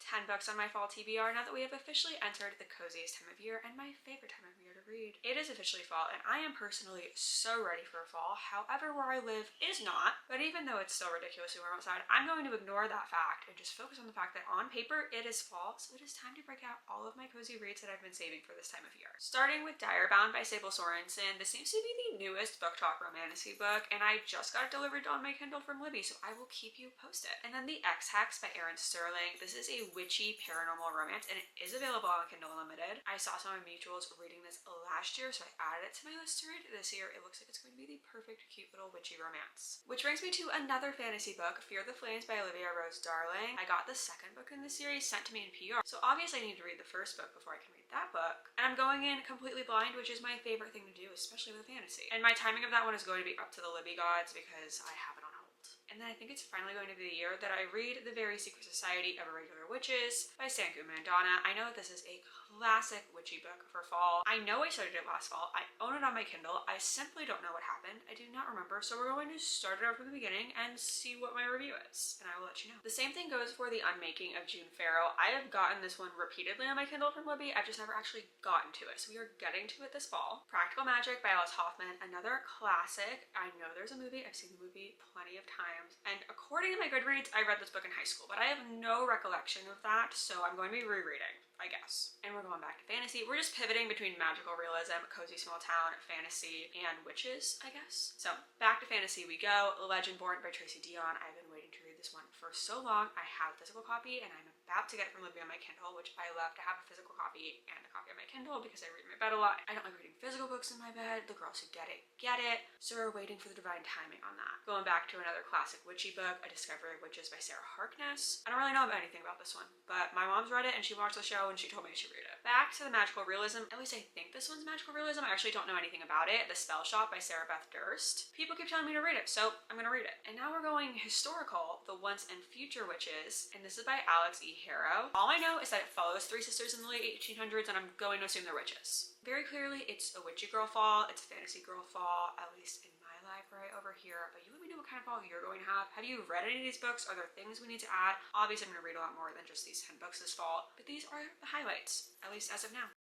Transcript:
10 books on my fall TBR now that we have officially entered the coziest time of year and my favorite time of year to read. It is officially fall and I am personally so ready for fall. However, where I live is not, but even though it's still ridiculously warm outside, I'm going to ignore that fact and just focus on the fact that on paper it is fall, so it is time to break out all of my cozy reads that I've been saving for this time of year. Starting with Direbound by Sable Sorensen. This seems to be the newest book talk romantasy book and I just got it delivered on my Kindle from Libby, so I will keep you posted. And then the Ex Hex by Erin Sterling. This is a witchy paranormal romance and it is available on Kindle Unlimited. I saw some of my mutuals reading this last year, so I added it to my list to read this year. It looks like it's going to be the perfect cute little witchy romance. Which brings me to another fantasy book, Fear the Flames by Olivia Darling. I got the second book in the series sent to me in PR, so obviously I need to read the first book before I can read that book. And I'm going in completely blind, which is my favorite thing to do, especially with fantasy. And my timing of that one is going to be up to the Libby gods because I have it on hold. And then I think it's finally going to be the year that I read The Very Secret Society of Irregular Witches by Sangu Mandanna. I know that this is a classic witchy book for fall. I know I started it last fall. I own it on my Kindle. I simply don't know what happened. I do not remember. So we're going to start it out from the beginning and see what my review is. And I will let you know. The same thing goes for The Unmaking of Farrow. I have gotten this one repeatedly on my Kindle from Libby. I've just never actually gotten to it. So we are getting to it this fall. Practical Magic by Hoffman. Another classic. I know there's a movie. I've seen the movie plenty of times. And according to my Goodreads, I read this book in high school, but I have no recollection of that. So I'm going to be rereading, I guess. And we're going back to fantasy. We're just pivoting between magical realism, cozy small town, fantasy, and witches, I guess. So back to fantasy we go. Legendborn by Tracy Deonn. I've been waiting to read this one for so long. I have a physical copy and I'm about to get it from Libby on my Kindle, which I love to have a physical copy and a copy on my Kindle because I read in my bed a lot. I don't like reading physical books in my bed. The girls who get it, get it. So we're waiting for the divine timing on that. Going back to another classic witchy book, A Discovery of Witches by Harkness. I don't really know anything about this one, but my mom's read it and she watched the show and she told me I should read it. Back to the magical realism. At least I think this one's magical realism. I actually don't know anything about it. The Spellshop by Beth Durst. People keep telling me to read it, so I'm gonna read it. And now we're going historical, The Once and Future Witches, and this is by Alix Harrow. All I know is that it follows three sisters in the late 1800s and I'm going to assume they're witches. Very clearly, it's a witchy girl fall, it's a fantasy girl fall, at least in my library over here, but you let me know what kind of fall you're going to have. Have you read any of these books? Are there things we need to add? Obviously, I'm going to read a lot more than just these 10 books this fall, but these are the highlights, at least as of now.